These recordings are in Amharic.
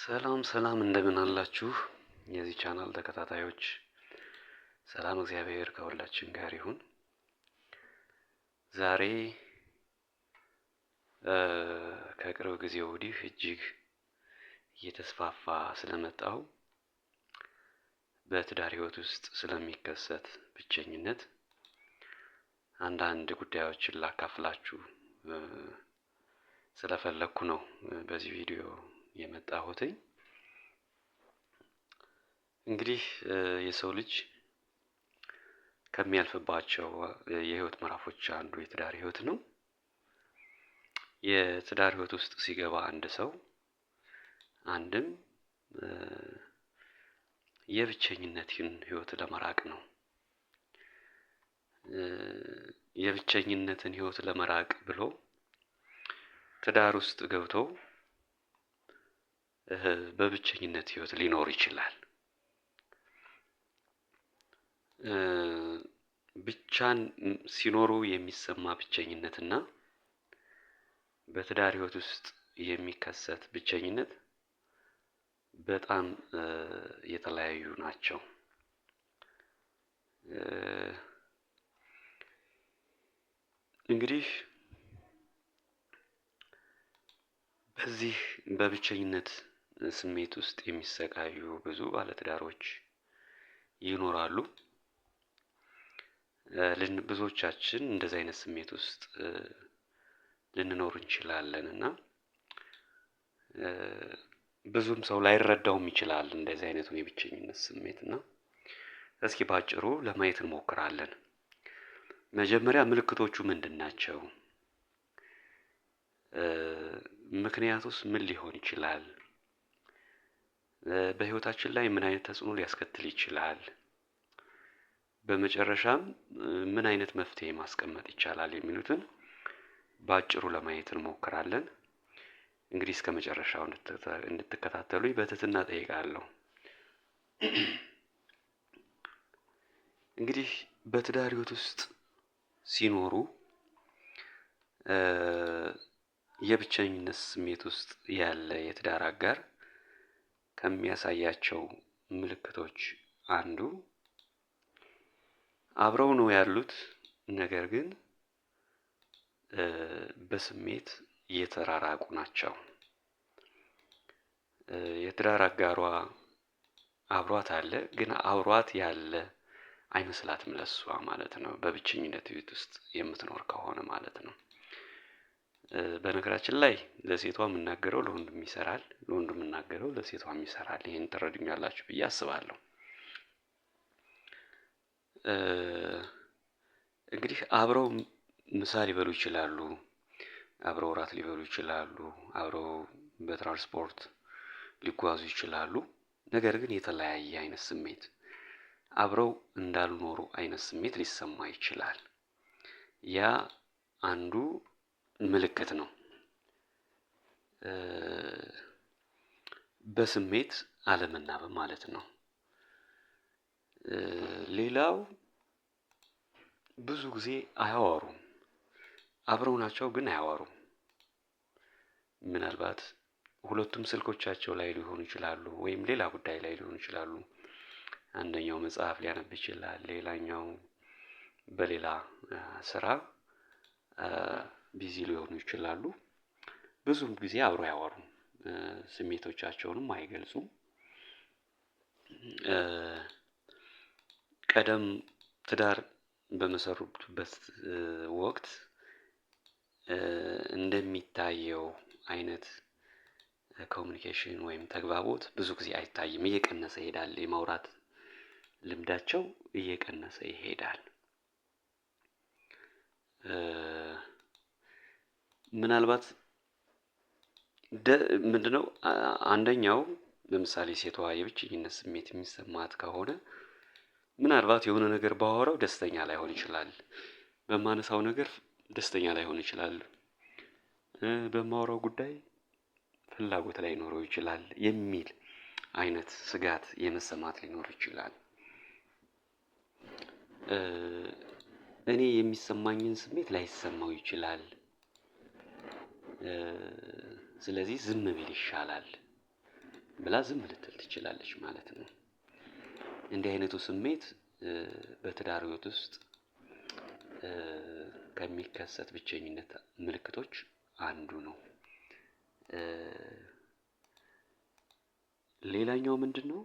ሰላም እንደምን አላችሁ? የዚህ ቻናል ተከታታዮች ሰላም እግዚአብሔር ከሁላችን ጋር ይሁን። ዛሬ ከቅርብ ጊዜ ወዲህ እጅግ እየተስፋፋ ስለመጣው በትዳር ህይወት ውስጥ ስለሚከሰት ብቸኝነት አንዳንድ ጉዳዮችን ላካፍላችሁ ስለፈለኩ ነው በዚህ ቪዲዮ የመጣሁትኝ። እንግዲህ የሰው ልጅ ከሚያልፍባቸው የህይወት ምዕራፎች አንዱ የትዳር ህይወት ነው። የትዳር ህይወት ውስጥ ሲገባ አንድ ሰው አንድም የብቸኝነትን ህይወት ለመራቅ ነው። የብቸኝነትን ህይወት ለመራቅ ብሎ ትዳር ውስጥ ገብቶ በብቸኝነት ህይወት ሊኖር ይችላል። ብቻን ሲኖሩ የሚሰማ ብቸኝነትና በትዳር ህይወት ውስጥ የሚከሰት ብቸኝነት በጣም የተለያዩ ናቸው። እንግዲህ በዚህ በብቸኝነት ስሜት ውስጥ የሚሰቃዩ ብዙ ባለትዳሮች ይኖራሉ። ብዙዎቻችን እንደዚህ አይነት ስሜት ውስጥ ልንኖር እንችላለን እና ብዙም ሰው ላይረዳውም ይችላል እንደዚህ አይነቱን የብቸኝነት ስሜት እና እስኪ ባጭሩ ለማየት እንሞክራለን። መጀመሪያ ምልክቶቹ ምንድን ናቸው? ምክንያቱስ ምን ሊሆን ይችላል? በህይወታችን ላይ ምን አይነት ተጽዕኖ ሊያስከትል ይችላል? በመጨረሻም ምን አይነት መፍትሄ ማስቀመጥ ይቻላል የሚሉትን ባጭሩ ለማየት እንሞክራለን። እንግዲህ እስከመጨረሻው እንድትከታተሉኝ በትህትና እጠይቃለሁ። እንግዲህ በትዳር ህይወት ውስጥ ሲኖሩ የብቸኝነት ስሜት ውስጥ ያለ የትዳር አጋር ከሚያሳያቸው ምልክቶች አንዱ አብረው ነው ያሉት፣ ነገር ግን በስሜት የተራራቁ ናቸው። የትዳር አጋሯ አብሯት አለ፣ ግን አብሯት ያለ አይመስላትም ለሷ ማለት ነው። በብቸኝነት ህይወት ውስጥ የምትኖር ከሆነ ማለት ነው። በነገራችን ላይ ለሴቷ የምናገረው ለወንዱም ይሰራል፣ ለወንዱም የምናገረው ለሴቷም ይሰራል። ይሄን ትረዱኛላችሁ ብዬ አስባለሁ። እንግዲህ አብረው ምሳ ሊበሉ ይችላሉ፣ አብረው እራት ሊበሉ ይችላሉ፣ አብረው በትራንስፖርት ሊጓዙ ይችላሉ። ነገር ግን የተለያየ አይነት ስሜት አብረው እንዳልኖሩ አይነት ስሜት ሊሰማ ይችላል። ያ አንዱ ምልክት ነው። በስሜት አለመናበብ ማለት ነው። ሌላው ብዙ ጊዜ አያወሩም። አብረው ናቸው ግን አያወሩም። ምናልባት ሁለቱም ስልኮቻቸው ላይ ሊሆኑ ይችላሉ፣ ወይም ሌላ ጉዳይ ላይ ሊሆኑ ይችላሉ። አንደኛው መጽሐፍ ሊያነብ ይችላል፣ ሌላኛው በሌላ ስራ ቢዚ ሊሆኑ ይችላሉ። ብዙም ጊዜ አብረው አያወሩም፣ ስሜቶቻቸውንም አይገልጹም። ቀደም ትዳር በመሰሩበት ወቅት እንደሚታየው አይነት ኮሚኒኬሽን ወይም ተግባቦት ብዙ ጊዜ አይታይም፣ እየቀነሰ ይሄዳል። የማውራት ልምዳቸው እየቀነሰ ይሄዳል። ምናልባት ምንድነው አንደኛው ለምሳሌ ሴቷ የብቸኝነት ስሜት የሚሰማት ከሆነ ምናልባት የሆነ ነገር ባወራው ደስተኛ ላይሆን ይችላል፣ በማነሳው ነገር ደስተኛ ላይሆን ይችላል፣ በማወራው ጉዳይ ፍላጎት ላይኖረው ይችላል የሚል አይነት ስጋት የመሰማት ሊኖር ይችላል። እኔ የሚሰማኝን ስሜት ላይሰማው ይችላል፣ ስለዚህ ዝም ቢል ይሻላል ብላ ዝም ልትል ትችላለች ማለት ነው። እንዲህ አይነቱ ስሜት በትዳር ህይወት ውስጥ ከሚከሰት ብቸኝነት ምልክቶች አንዱ ነው። ሌላኛው ምንድነው?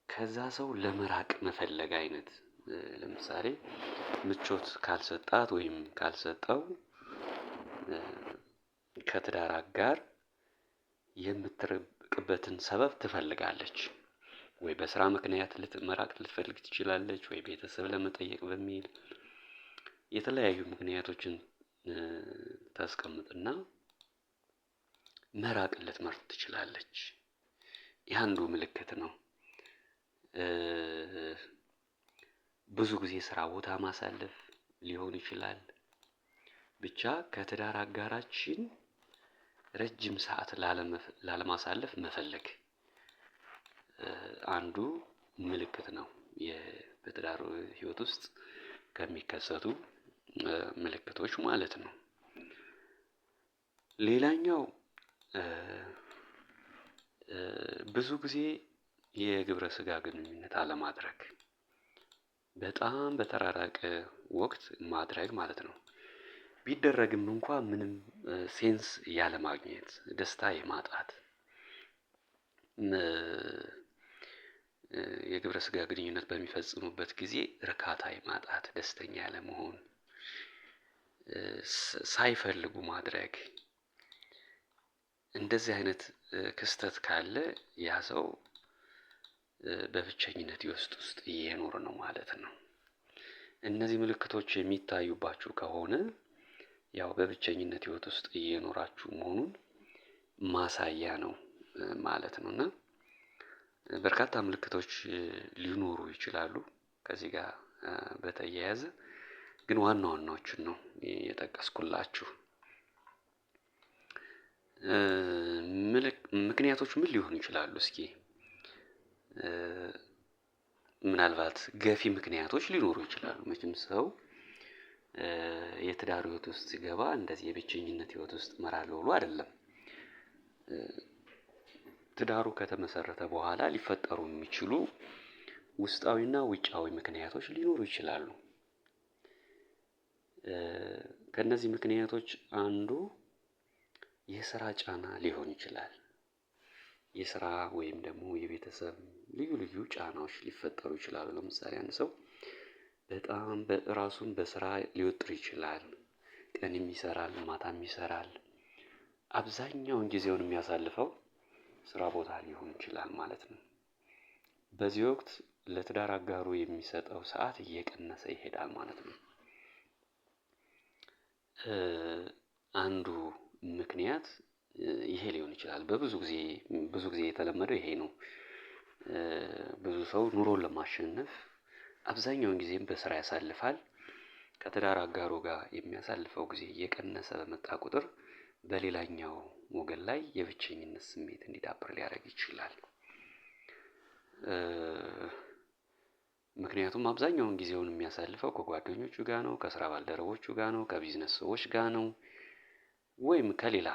ከዛ ሰው ለመራቅ መፈለግ አይነት ለምሳሌ ምቾት ካልሰጣት ወይም ካልሰጠው ከትዳር አጋር የምትርቅበትን ሰበብ ትፈልጋለች። ወይ በስራ ምክንያት መራቅ ልትፈልግ ትችላለች፣ ወይ ቤተሰብ ለመጠየቅ በሚል የተለያዩ ምክንያቶችን ታስቀምጥና መራቅ ልትመርጥ ትችላለች። ይህ አንዱ ምልክት ነው። ብዙ ጊዜ ስራ ቦታ ማሳለፍ ሊሆን ይችላል። ብቻ ከትዳር አጋራችን ረጅም ሰዓት ላለማሳለፍ መፈለግ አንዱ ምልክት ነው። በትዳር ህይወት ውስጥ ከሚከሰቱ ምልክቶች ማለት ነው። ሌላኛው ብዙ ጊዜ የግብረ ስጋ ግንኙነት አለማድረግ፣ በጣም በተራራቀ ወቅት ማድረግ ማለት ነው። ቢደረግም እንኳን ምንም ሴንስ ያለማግኘት፣ ደስታ የማጣት፣ የግብረ ስጋ ግንኙነት በሚፈጽሙበት ጊዜ እርካታ የማጣት፣ ደስተኛ ያለመሆን፣ ሳይፈልጉ ማድረግ፣ እንደዚህ አይነት ክስተት ካለ ያ ሰው በብቸኝነት ህይወት ውስጥ እየኖረ ነው ማለት ነው። እነዚህ ምልክቶች የሚታዩባችሁ ከሆነ ያው በብቸኝነት ህይወት ውስጥ እየኖራችሁ መሆኑን ማሳያ ነው ማለት ነው። እና በርካታ ምልክቶች ሊኖሩ ይችላሉ ከዚህ ጋር በተያያዘ ግን ዋና ዋናዎችን ነው የጠቀስኩላችሁ። ምክንያቶች ምን ሊሆኑ ይችላሉ? እስኪ ምናልባት ገፊ ምክንያቶች ሊኖሩ ይችላሉ። መቼም ሰው የትዳር ህይወት ውስጥ ሲገባ እንደዚህ የብቸኝነት ህይወት ውስጥ እመራለሁ ብሎ አይደለም። ትዳሩ ከተመሰረተ በኋላ ሊፈጠሩ የሚችሉ ውስጣዊና ውጫዊ ምክንያቶች ሊኖሩ ይችላሉ። ከእነዚህ ምክንያቶች አንዱ የስራ ጫና ሊሆን ይችላል። የስራ ወይም ደግሞ የቤተሰብ ልዩ ልዩ ጫናዎች ሊፈጠሩ ይችላሉ። ለምሳሌ አንድ ሰው በጣም ራሱን በስራ ሊወጥር ይችላል። ቀንም ይሰራል፣ ማታም ይሰራል። አብዛኛውን ጊዜውን የሚያሳልፈው ስራ ቦታ ሊሆን ይችላል ማለት ነው። በዚህ ወቅት ለትዳር አጋሩ የሚሰጠው ሰዓት እየቀነሰ ይሄዳል ማለት ነው። አንዱ ምክንያት ይሄ ሊሆን ይችላል። ብዙ ጊዜ የተለመደው ይሄ ነው። ብዙ ሰው ኑሮን ለማሸነፍ አብዛኛውን ጊዜም በስራ ያሳልፋል። ከትዳር አጋሩ ጋር የሚያሳልፈው ጊዜ እየቀነሰ በመጣ ቁጥር በሌላኛው ወገን ላይ የብቸኝነት ስሜት እንዲዳብር ሊያደርግ ይችላል። ምክንያቱም አብዛኛውን ጊዜውን የሚያሳልፈው ከጓደኞቹ ጋር ነው፣ ከስራ ባልደረቦቹ ጋር ነው፣ ከቢዝነስ ሰዎች ጋር ነው፣ ወይም ከሌላ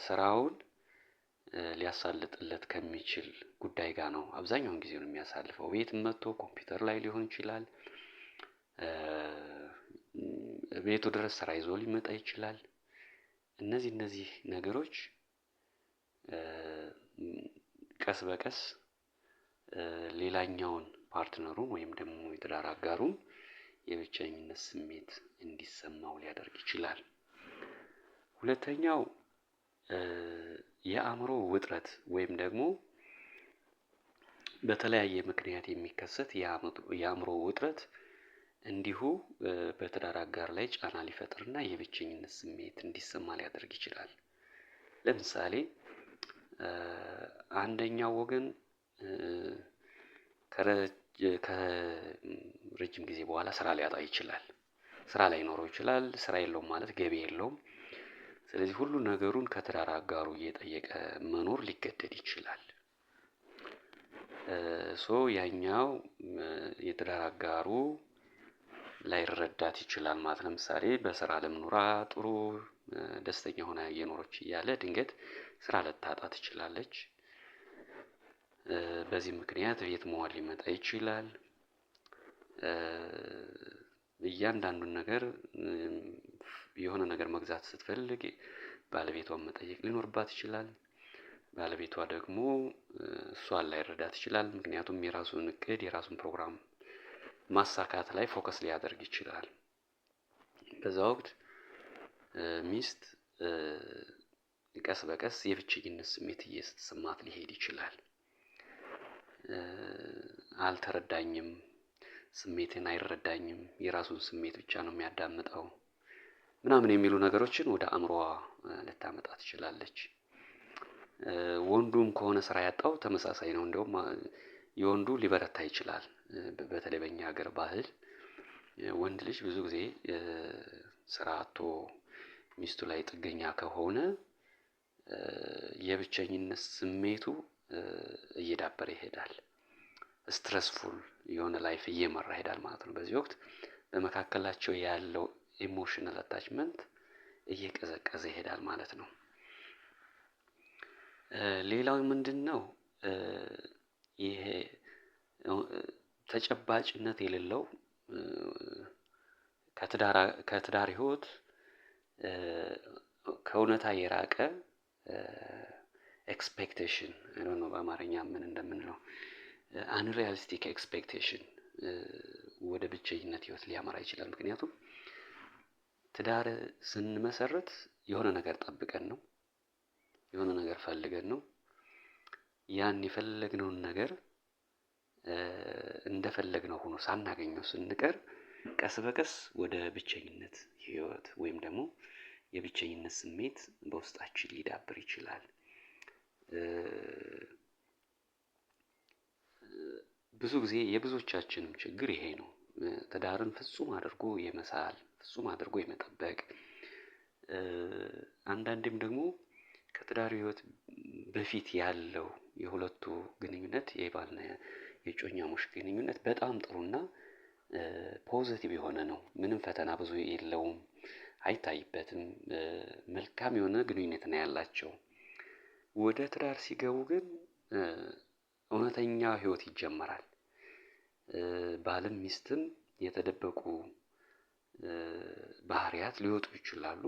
ስራውን ሊያሳልጥለት ከሚችል ጉዳይ ጋር ነው አብዛኛውን ጊዜውን የሚያሳልፈው። ቤትም መጥቶ ኮምፒውተር ላይ ሊሆን ይችላል። ቤቱ ድረስ ስራ ይዞ ሊመጣ ይችላል። እነዚህ ነገሮች ቀስ በቀስ ሌላኛውን ፓርትነሩን ወይም ደግሞ የትዳር አጋሩን የብቸኝነት ስሜት እንዲሰማው ሊያደርግ ይችላል። ሁለተኛው የአእምሮ ውጥረት ወይም ደግሞ በተለያየ ምክንያት የሚከሰት የአእምሮ ውጥረት እንዲሁ በትዳር አጋር ላይ ጫና ሊፈጥርና የብቸኝነት ስሜት እንዲሰማ ሊያደርግ ይችላል። ለምሳሌ አንደኛው ወገን ከረጅም ጊዜ በኋላ ስራ ሊያጣ ይችላል። ስራ ላይኖረው ይችላል። ስራ የለውም ማለት ገቢ የለውም። ስለዚህ ሁሉ ነገሩን ከትዳር አጋሩ እየጠየቀ መኖር ሊገደድ ይችላል። ያኛው የትዳር አጋሩ ላይረዳት ይችላል ማለት ነው። ለምሳሌ በስራ አለም ኑራ ጥሩ ደስተኛ ሆና እየኖረች እያለ ድንገት ስራ ልታጣ ትችላለች። በዚህ ምክንያት ቤት መዋል ሊመጣ ይችላል። እያንዳንዱን ነገር የሆነ ነገር መግዛት ስትፈልግ ባለቤቷን መጠየቅ ሊኖርባት ይችላል። ባለቤቷ ደግሞ እሷን ላይረዳት ይችላል። ምክንያቱም የራሱን እቅድ የራሱን ፕሮግራም ማሳካት ላይ ፎከስ ሊያደርግ ይችላል። በዛ ወቅት ሚስት ቀስ በቀስ የብቸኝነት ስሜት እየተሰማት ሊሄድ ይችላል። አልተረዳኝም፣ ስሜትን አይረዳኝም፣ የራሱን ስሜት ብቻ ነው የሚያዳምጠው ምናምን የሚሉ ነገሮችን ወደ አእምሮዋ ልታመጣ ትችላለች። ወንዱም ከሆነ ስራ ያጣው ተመሳሳይ ነው። እንደውም የወንዱ ሊበረታ ይችላል። በተለይ በእኛ ሀገር ባህል ወንድ ልጅ ብዙ ጊዜ ስራ አጥቶ ሚስቱ ላይ ጥገኛ ከሆነ የብቸኝነት ስሜቱ እየዳበረ ይሄዳል። ስትረስፉል የሆነ ላይፍ እየመራ ይሄዳል ማለት ነው። በዚህ ወቅት በመካከላቸው ያለው ኢሞሽናል አታችመንት እየቀዘቀዘ ይሄዳል ማለት ነው። ሌላው ምንድነው? ይሄ ተጨባጭነት የሌለው ከትዳር ህይወት ከእውነታ የራቀ ኤክስፔክቴሽን ነው በአማርኛ ምን እንደምንለው አንሪያሊስቲክ ኤክስፔክቴሽን ወደ ብቸኝነት ህይወት ሊያመራ ይችላል። ምክንያቱም ትዳር ስንመሰርት የሆነ ነገር ጠብቀን ነው፣ የሆነ ነገር ፈልገን ነው። ያን የፈለግነውን ነገር እንደፈለግነው ሆኖ ሳናገኘው ስንቀር ቀስ በቀስ ወደ ብቸኝነት ህይወት ወይም ደግሞ የብቸኝነት ስሜት በውስጣችን ሊዳብር ይችላል። ብዙ ጊዜ የብዙዎቻችንም ችግር ይሄ ነው። ትዳርን ፍጹም አድርጎ የመሳል፣ ፍጹም አድርጎ የመጠበቅ፣ አንዳንዴም ደግሞ ከትዳር ህይወት በፊት ያለው የሁለቱ ግንኙነት የባልና የጮኛሞች ግንኙነት በጣም ጥሩና ፖዚቲቭ የሆነ ነው። ምንም ፈተና ብዙ የለውም፣ አይታይበትም። መልካም የሆነ ግንኙነት ነው ያላቸው። ወደ ትዳር ሲገቡ ግን እውነተኛ ህይወት ይጀመራል። ባልም ሚስትም የተደበቁ ባህሪያት ሊወጡ ይችላሉ።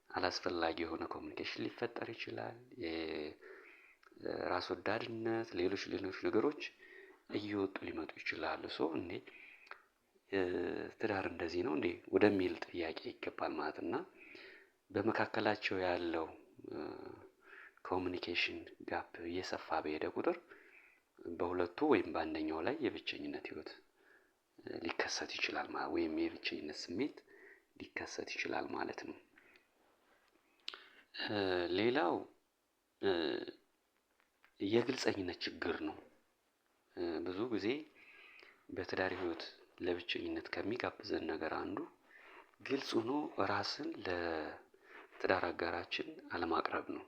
አላስፈላጊ የሆነ ኮሚኒኬሽን ሊፈጠር ይችላል። ራስ ወዳድነት፣ ሌሎች ነገሮች እየወጡ ሊመጡ ይችላሉ። እንዴ ትዳር እንደዚህ ነው እንዴ ወደሚል ጥያቄ ይገባል ማለት እና በመካከላቸው ያለው ኮሚኒኬሽን ጋፕ እየሰፋ በሄደ ቁጥር በሁለቱ ወይም በአንደኛው ላይ የብቸኝነት ህይወት ሊከሰት ይችላል ማለት ወይም የብቸኝነት ስሜት ሊከሰት ይችላል ማለት ነው። ሌላው የግልፀኝነት ችግር ነው። ብዙ ጊዜ በትዳር ህይወት ለብቸኝነት ከሚጋብዘን ነገር አንዱ ግልጽ ሆኖ ራስን ለትዳር አጋራችን አለማቅረብ ነው።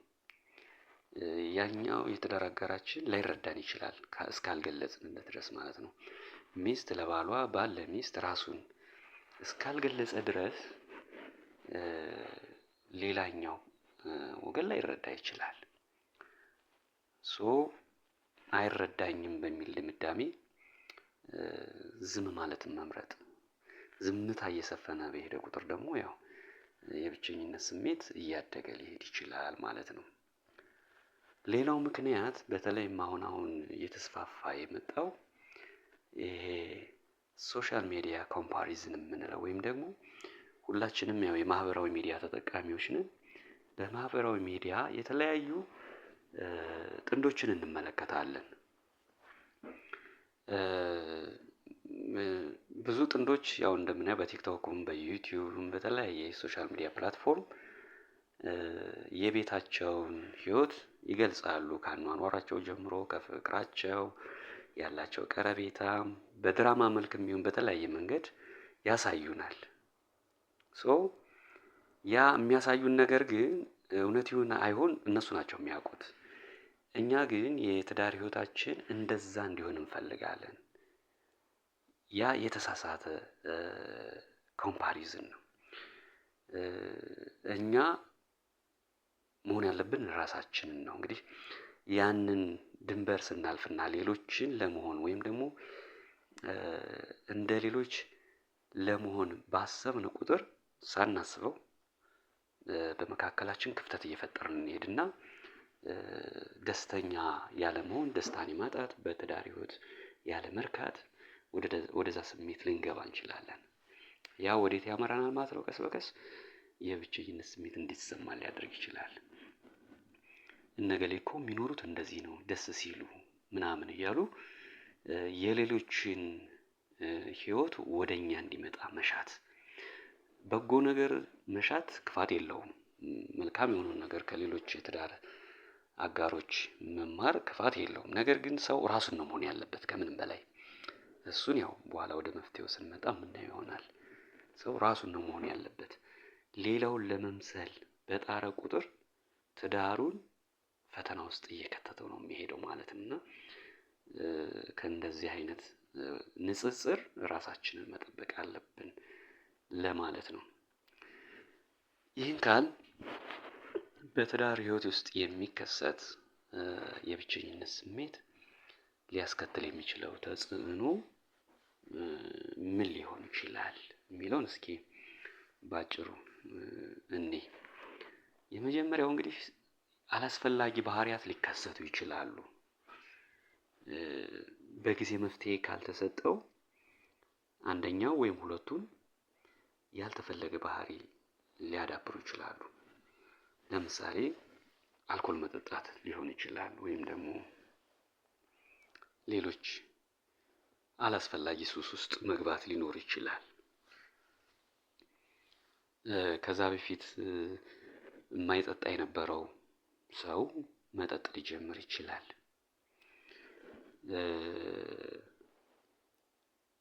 ያኛው የትዳር አጋራችን ላይረዳን ይችላል እስካልገለጽንለት ድረስ ማለት ነው። ሚስት ለባሏ፣ ባል ለሚስት ራሱን እስካልገለጸ ድረስ ሌላኛው ወገን ላይረዳ ይችላል። አይረዳኝም በሚል ድምዳሜ ዝም ማለትን መምረጥ። ዝምታ እየሰፈነ በሄደ ቁጥር ደግሞ ያው የብቸኝነት ስሜት እያደገ ሊሄድ ይችላል ማለት ነው። ሌላው ምክንያት በተለይም አሁን እየተስፋፋ የመጣው ይሄ ሶሻል ሚዲያ ኮምፓሪዝን የምንለው ወይም ደግሞ ሁላችንም ያው የማህበራዊ ሚዲያ ተጠቃሚዎች ነን። በማህበራዊ ሚዲያ የተለያዩ ጥንዶችን እንመለከታለን። ብዙ ጥንዶች ያው እንደምናየው በቲክቶክም በዩቲዩብም በተለያየ የሶሻል ሚዲያ ፕላትፎርም የቤታቸውን ህይወት ይገልጻሉ። ከአኗኗራቸው ጀምሮ ከፍቅራቸው ያላቸው ቀረቤታ በድራማ መልክም ይሁን በተለያየ መንገድ ያሳዩናል። ያ የሚያሳዩን ነገር ግን እውነት ይሁን አይሁን እነሱ ናቸው የሚያውቁት። እኛ ግን የትዳር ህይወታችን እንደዛ እንዲሆን እንፈልጋለን። ያ የተሳሳተ ኮምፓሪዝን ነው። እኛ መሆን ያለብን ራሳችንን ነው። እንግዲህ ያንን ድንበር ስናልፍና ሌሎችን ለመሆን ወይም ደግሞ እንደ ሌሎች ለመሆን ባሰብን ቁጥር ሳናስበው በመካከላችን ክፍተት እየፈጠርን እንሄድና ደስተኛ ያለመሆን፣ ደስታን የማጣት፣ በትዳር ህይወት ያለ መርካት ወደዛ ስሜት ልንገባ እንችላለን። ያ ወዴት ያመራናል ማለት ነው? ቀስ በቀስ የብቸኝነት ስሜት እንዲሰማን ሊያደርግ ይችላል። እነገሌ እኮ የሚኖሩት እንደዚህ ነው ደስ ሲሉ ምናምን እያሉ የሌሎችን ህይወት ወደኛ እንዲመጣ መሻት። በጎ ነገር መሻት ክፋት የለውም። መልካም የሆነውን ነገር ከሌሎች የትዳር አጋሮች መማር ክፋት የለውም። ነገር ግን ሰው ራሱን ነው መሆን ያለበት ከምንም በላይ። እሱን ያው በኋላ ወደ መፍትሄው ስንመጣ የምናየው ይሆናል። ሰው ራሱን ነው መሆን ያለበት። ሌላውን ለመምሰል በጣረ ቁጥር ትዳሩን ፈተና ውስጥ እየከተተው ነው የሚሄደው ማለት ነው። እና ከእንደዚህ አይነት ንጽጽር ራሳችንን መጠበቅ አለብን ለማለት ነው። ይህን ካል በትዳር ህይወት ውስጥ የሚከሰት የብቸኝነት ስሜት ሊያስከትል የሚችለው ተጽዕኖ ምን ሊሆን ይችላል የሚለውን እስኪ ባጭሩ እንይ። የመጀመሪያው እንግዲህ አላስፈላጊ ባህሪያት ሊከሰቱ ይችላሉ። በጊዜ መፍትሄ ካልተሰጠው አንደኛው ወይም ሁለቱም ያልተፈለገ ባህሪ ሊያዳብሩ ይችላሉ። ለምሳሌ አልኮል መጠጣት ሊሆን ይችላል፣ ወይም ደግሞ ሌሎች አላስፈላጊ ሱስ ውስጥ መግባት ሊኖር ይችላል። ከዛ በፊት የማይጠጣ የነበረው ሰው መጠጥ ሊጀምር ይችላል።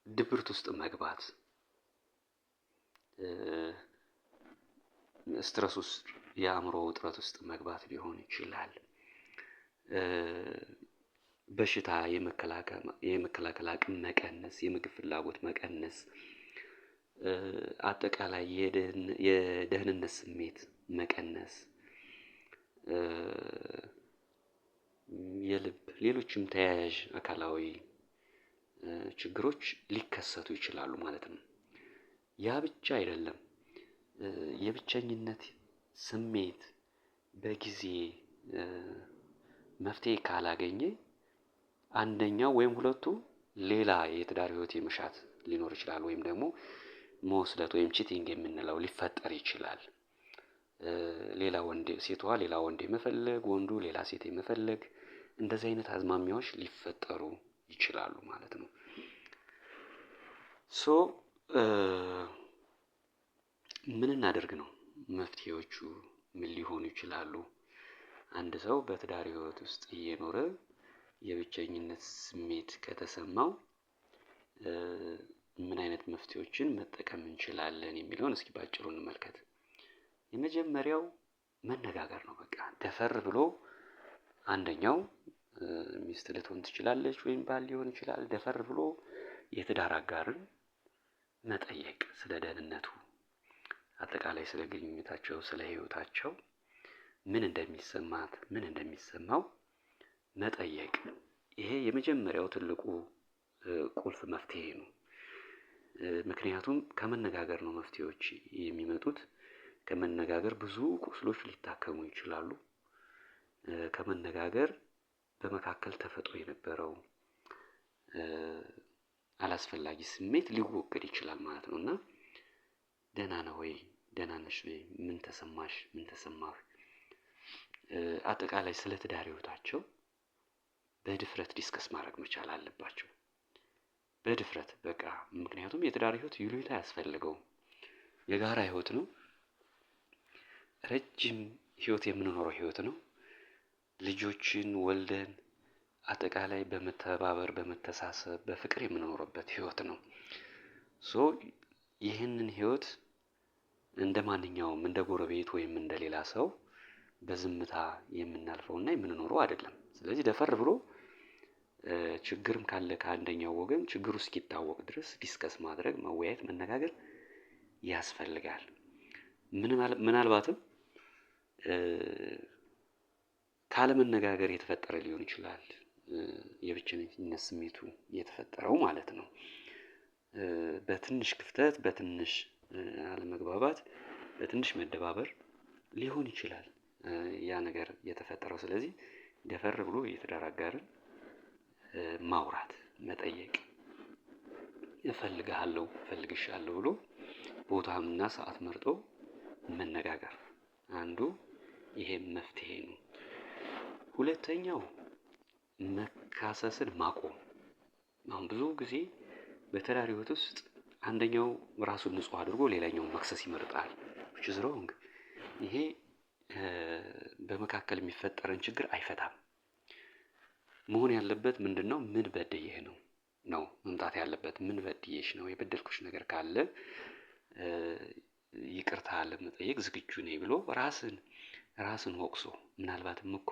ድብርት ውስጥ መግባት፣ ስትረስ ውስጥ፣ የአእምሮ ውጥረት ውስጥ መግባት ሊሆን ይችላል። በሽታ የመከላከል አቅም መቀነስ፣ የምግብ ፍላጎት መቀነስ፣ አጠቃላይ የደህንነት ስሜት መቀነስ፣ የልብ ሌሎችም ተያያዥ አካላዊ ችግሮች ሊከሰቱ ይችላሉ ማለት ነው። ያ ብቻ አይደለም። የብቸኝነት ስሜት በጊዜ መፍትሄ ካላገኘ አንደኛው ወይም ሁለቱ ሌላ የትዳር ህይወት የመሻት ሊኖር ይችላል፣ ወይም ደግሞ መወስለት ወይም ቺቲንግ የምንለው ሊፈጠር ይችላል። ሴቷ ሌላ ወንድ የመፈለግ፣ ወንዱ ሌላ ሴት የመፈለግ፣ እንደዚህ አይነት አዝማሚያዎች ሊፈጠሩ ይችላሉ ማለት ነው። ምን እናደርግ ነው? መፍትሄዎቹ ምን ሊሆኑ ይችላሉ? አንድ ሰው በትዳር ህይወት ውስጥ እየኖረ የብቸኝነት ስሜት ከተሰማው ምን አይነት መፍትሄዎችን መጠቀም እንችላለን የሚለውን እስኪ ባጭሩ እንመልከት። የመጀመሪያው መነጋገር ነው። በቃ ደፈር ብሎ አንደኛው ሚስት ልትሆን ትችላለች ወይም ባል ሊሆን ይችላል። ደፈር ብሎ የትዳር አጋርን መጠየቅ፣ ስለ ደህንነቱ፣ አጠቃላይ ስለ ግንኙነታቸው፣ ስለ ህይወታቸው ምን እንደሚሰማት ምን እንደሚሰማው መጠየቅ። ይሄ የመጀመሪያው ትልቁ ቁልፍ መፍትሄ ነው። ምክንያቱም ከመነጋገር ነው መፍትሄዎች የሚመጡት። ከመነጋገር ብዙ ቁስሎች ሊታከሙ ይችላሉ። ከመነጋገር በመካከል ተፈጥሮ የነበረው አላስፈላጊ ስሜት ሊወገድ ይችላል ማለት ነው። እና ደህና ነህ ወይ? ደህና ነሽ ወይ? ምን ተሰማሽ? ምን ተሰማህ? አጠቃላይ ስለ ትዳር ህይወታቸው በድፍረት ዲስከስ ማድረግ መቻል አለባቸው። በድፍረት በቃ። ምክንያቱም የትዳር ህይወት ይሉኝታ አያስፈልገውም። የጋራ ህይወት ነው። ረጅም ህይወት የምንኖረው ህይወት ነው። ልጆችን ወልደን አጠቃላይ በመተባበር በመተሳሰብ በፍቅር የምንኖርበት ህይወት ነው። ይህንን ህይወት እንደማንኛውም እንደ ጎረቤት ወይም እንደሌላ ሰው በዝምታ የምናልፈውና የምንኖረው አይደለም። ስለዚህ ደፈር ብሎ ችግርም ካለ ከአንደኛው ወገን ችግሩ እስኪታወቅ ድረስ ዲስከስ ማድረግ፣ መወያየት፣ መነጋገር ያስፈልጋል። ምናልባትም ካለመነጋገር የተፈጠረ ሊሆን ይችላል። የብቸኝነት ስሜቱ የተፈጠረው ማለት ነው። በትንሽ ክፍተት፣ በትንሽ አለመግባባት፣ በትንሽ መደባበር ሊሆን ይችላል ያ ነገር የተፈጠረው። ስለዚህ ደፈር ብሎ የትዳር አጋርን ማውራት፣ መጠየቅ፣ እፈልግሃለሁ፣ እፈልግሻለሁ ብሎ ቦታና ሰዓት መርጦ መነጋገር አንዱ ይሄም መፍትሄ ነው። ሁለተኛው መካሰስን ማቆም። አሁን ብዙ ጊዜ በትዳር ህይወት ውስጥ አንደኛው ራሱን ንጹህ አድርጎ ሌላኛውን መክሰስ ይመርጣል። which is wrong። ይሄ በመካከል የሚፈጠርን ችግር አይፈታም። መሆን ያለበት ምንድነው? ምን በድዬህ ነው መምጣት ያለበት። ምን በድዬሽ ነው? የበደልኩሽ ነገር ካለ ይቅርታ ለመጠየቅ ዝግጁ ነኝ ብሎ ራስን ወቅሶ፣ ምናልባትም እኮ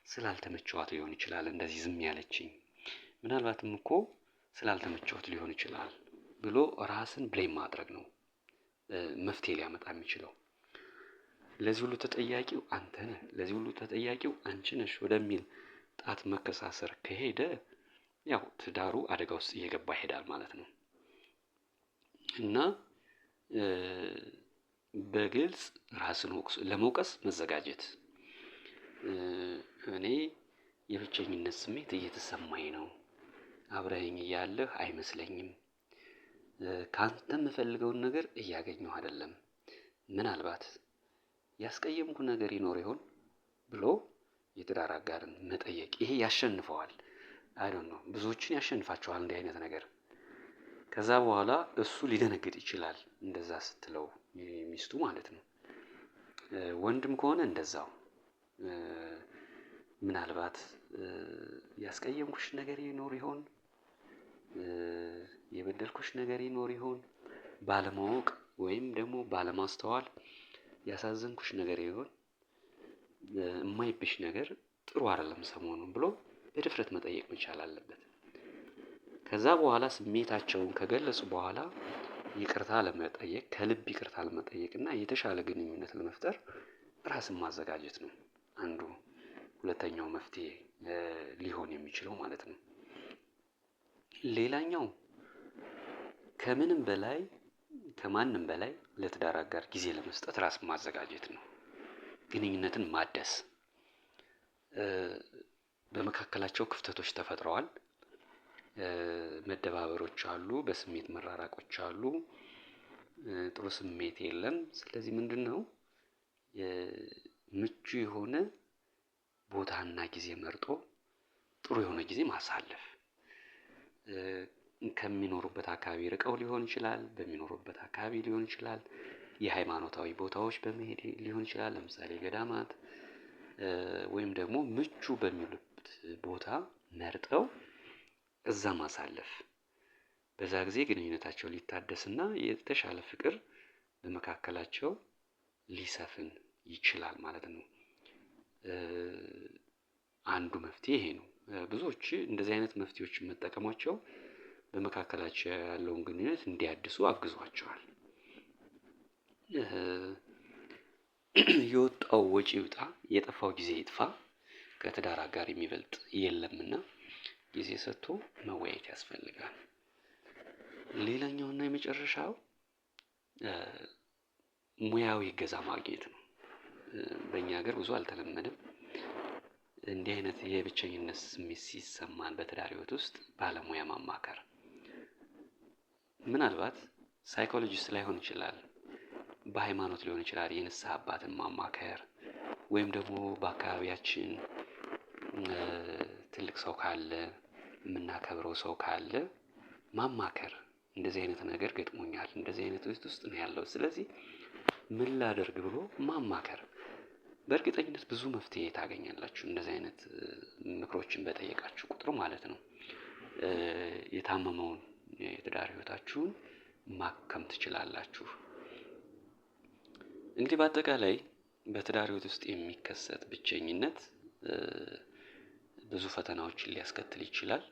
ስላልተመቸዋት ሊሆን ይችላል እንደዚህ ዝም ያለችኝ፣ ምናልባትም እኮ ስላልተመቸዋት ሊሆን ይችላል ብሎ ራስን ብሌም ማድረግ ነው መፍትሄ ሊያመጣ የሚችለው። ለዚህ ሁሉ ተጠያቂው አንተ ነህ፣ ለዚህ ሁሉ ተጠያቂው አንቺ ነሽ ወደሚል ጣት መከሳሰር ከሄደ ያው ትዳሩ አደጋ ውስጥ እየገባ ይሄዳል ማለት ነው። እና በግልጽ ራስን ለመውቀስ መዘጋጀት። እኔ የብቸኝነት ስሜት እየተሰማኝ ነው፣ አብረኸኝ እያለህ አይመስለኝም፣ ካንተ የምፈልገውን ነገር እያገኘሁ አይደለም፣ ምናልባት ያስቀየምኩ ነገር ይኖር ይሆን ብሎ የትዳር አጋርን መጠየቅ። ይሄ ያሸንፈዋል። አይ ዶንት ኖ ብዙዎችን ያሸንፋቸዋል እንዲህ አይነት ነገር። ከዛ በኋላ እሱ ሊደነግጥ ይችላል እንደዛ ስትለው ሚስቱ ማለት ነው። ወንድም ከሆነ እንደዛው ምናልባት ያስቀየምኩሽ ነገር ይኖር ይሆን፣ የበደልኩሽ ነገር ይኖር ይሆን፣ ባለማወቅ ወይም ደግሞ ባለማስተዋል ያሳዘንኩሽ ነገር ይሆን፣ የማይብሽ ነገር ጥሩ አይደለም ሰሞኑን ብሎ በድፍረት መጠየቅ መቻል አለበት። ከዛ በኋላ ስሜታቸውን ከገለጹ በኋላ ይቅርታ ለመጠየቅ፣ ከልብ ይቅርታ ለመጠየቅ እና የተሻለ ግንኙነት ለመፍጠር ራስን ማዘጋጀት ነው አንዱ ሁለተኛው መፍትሄ ሊሆን የሚችለው ማለት ነው። ሌላኛው ከማንም በላይ ለትዳር አጋር ጊዜ ለመስጠት ራስን ማዘጋጀት ነው። ግንኙነትን ማደስ። በመካከላቸው ክፍተቶች ተፈጥረዋል፣ መደባበሮች አሉ፣ በስሜት መራራቆች አሉ፣ ጥሩ ስሜት የለም። ስለዚህ ምንድነው ምቹ የሆነ ቦታና ጊዜ መርጦ ጥሩ የሆነ ጊዜ ማሳለፍ። ከሚኖሩበት አካባቢ ርቀው ሊሆን ይችላል፣ በሚኖሩበት አካባቢ ሊሆን ይችላል፣ የሃይማኖታዊ ቦታዎች በመሄድ ሊሆን ይችላል፣ ለምሳሌ ገዳማት፣ ወይም ደግሞ ምቹ በሚሉበት ቦታ መርጠው እዛ ማሳለፍ። በዛ ጊዜ ግንኙነታቸው ሊታደስና የተሻለ ፍቅር በመካከላቸው ሊሰፍን ይችላል ማለት ነው። አንዱ መፍትሄ ይሄ ነው። ብዙዎች እንደዚህ አይነት መፍትሄዎችን መጠቀማቸው በመካከላቸው ያለውን ግንኙነት እንዲያድሱ አግዟቸዋል። የወጣው ወጪ ይውጣ፣ የጠፋው ጊዜ ይጥፋ፣ ከትዳር አጋር የሚበልጥ የለምና ጊዜ ሰጥቶ መወያየት ያስፈልጋል። ሌላኛውና የመጨረሻው ሙያዊ እገዛ ማግኘት ነው። በእኛ ሀገር ብዙ አልተለመደም። እንዲህ አይነት የብቸኝነት ስሜት ሲሰማን በትዳር ህይወት ውስጥ ባለሙያ ማማከር። ምናልባት ሳይኮሎጂስት ላይሆን ይችላል፣ በሃይማኖት ሊሆን ይችላል። የንስሐ አባትን ማማከር ወይም ደግሞ በአካባቢያችን ትልቅ ሰው ካለ፣ የምናከብረው ሰው ካለ ማማከር። እንደዚህ አይነት ነገር ገጥሞኛል፣ እንደዚህ አይነት ውስጥ ነው ያለው፣ ስለዚህ ምን ላደርግ ብሎ ማማከር። በእርግጠኝነት ብዙ መፍትሄ ታገኛላችሁ እንደዚህ አይነት ምክሮችን በጠየቃችሁ ቁጥር ማለት ነው። የታመመውን የትዳር ህይወታችሁን ማከም ትችላላችሁ። እንግዲህ በአጠቃላይ በትዳር ህይወት ውስጥ የሚከሰት ብቸኝነት ብዙ ፈተናዎችን ሊያስከትል ይችላል።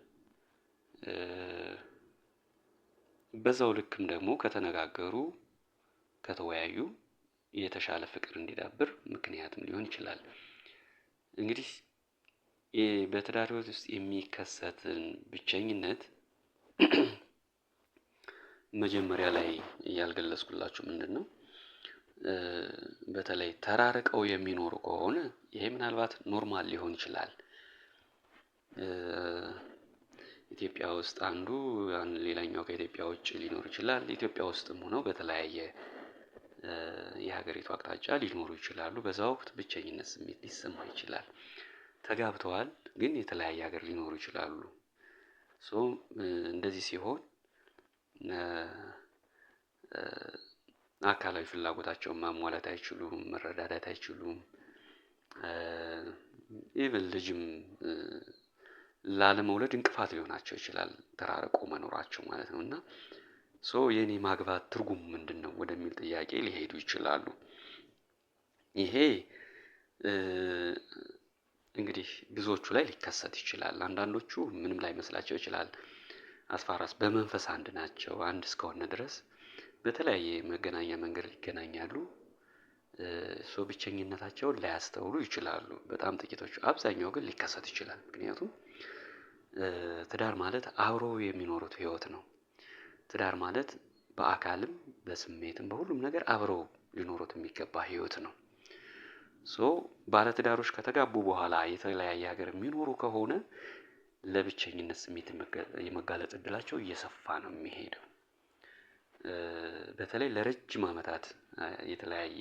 በዛው ልክም ደግሞ ከተነጋገሩ፣ ከተወያዩ የተሻለ ፍቅር እንዲዳብር ምክንያትም ሊሆን ይችላል። እንግዲህ በትዳር ህይወት ውስጥ የሚከሰትን ብቸኝነት መጀመሪያ ላይ ያልገለጽኩላችሁ ምንድነው? በተለይ ተራርቀው የሚኖሩ ከሆነ ይሄ ምናልባት ኖርማል ሊሆን ይችላል። ኢትዮጵያ ውስጥ አንዱ ሌላኛው ከኢትዮጵያ ውጭ ሊኖር ይችላል። ኢትዮጵያ ውስጥም ሆነው በተለያየ የሀገሪቱ አቅጣጫ ሊኖሩ ይችላሉ። በዛ ወቅት ብቸኝነት ስሜት ሊሰማ ይችላል። ተጋብተዋል ግን የተለያየ ሀገር ሊኖሩ ይችላሉ። እንደዚህ ሲሆን አካላዊ ፍላጎታቸውን ማሟላት አይችሉም፣ መረዳዳት አይችሉም። ኢቭን ልጅም ላለመውለድ እንቅፋት ሊሆናቸው ይችላል ተራርቆ መኖራቸው ማለት ነው። እና የኔ ማግባት ትርጉም ምንድነው ወደሚል ጥያቄ ሊሄዱ ይችላሉ። ይሄ እንግዲህ ብዙዎቹ ላይ ሊከሰት ይችላል። አንዳንዶቹ ምንም ላይመስላቸው ይችላል። አስፋራስ በመንፈስ አንድ ናቸው። አንድ እስከሆነ ድረስ በተለያየ መገናኛ መንገድ ይገናኛሉ። ብቸኝነታቸውን ላያስተውሉ ይችላሉ። በጣም ጥቂቶቹ፣ አብዛኛው ግን ሊከሰት ይችላል። ምክንያቱም ትዳር ማለት አብሮ የሚኖሩት ህይወት ነው። ትዳር ማለት በአካልም በስሜትም በሁሉም ነገር አብረው ሊኖሩት የሚገባ ህይወት ነው። ባለትዳሮች ከተጋቡ በኋላ የተለያየ ሀገር የሚኖሩ ከሆነ ለብቸኝነት ስሜት የመጋለጥ እድላቸው እየሰፋ ነው የሚሄደው። በተለይ ለረጅም ዓመታት የተለያየ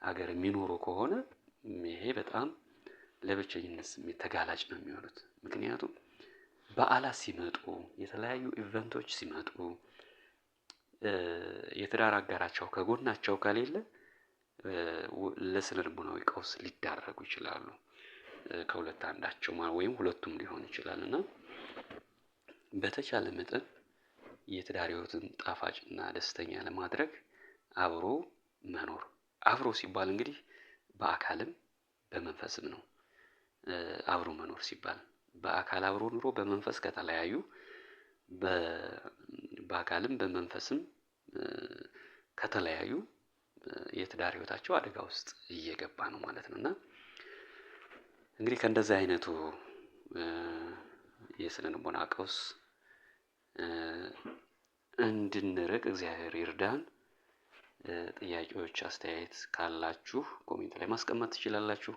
ሀገር የሚኖሩ ከሆነ ይሄ በጣም ለብቸኝነት ስሜት ተጋላጭ ነው የሚሆኑት። ምክንያቱም በዓላት ሲመጡ፣ የተለያዩ ኢቨንቶች ሲመጡ የትዳር አጋራቸው ከጎናቸው ከሌለ ለስነ ልቦናዊ ቀውስ ሊዳረጉ ይችላሉ። ከሁለት አንዳቸው ወይም ሁለቱም ሊሆን ይችላል። እና በተቻለ መጠን የትዳር ህይወትን ጣፋጭና ደስተኛ ለማድረግ አብሮ መኖር። አብሮ ሲባል እንግዲህ በአካልም በመንፈስም ነው። አብሮ መኖር ሲባል በአካል አብሮ ኑሮ በመንፈስ ከተለያዩ በአካልም በመንፈስም ከተለያዩ የትዳር ህይወታቸው አደጋ ውስጥ እየገባ ነው ማለት ነው። እና እንግዲህ ከእንደዚህ አይነቱ የስነ ልቦና ቀውስ እንድንርቅ እግዚአብሔር ይርዳን። ጥያቄዎች፣ አስተያየት ካላችሁ ኮሜንት ላይ ማስቀመጥ ትችላላችሁ።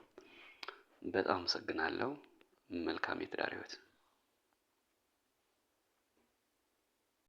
በጣም አመሰግናለሁ። መልካም የትዳር ህይወት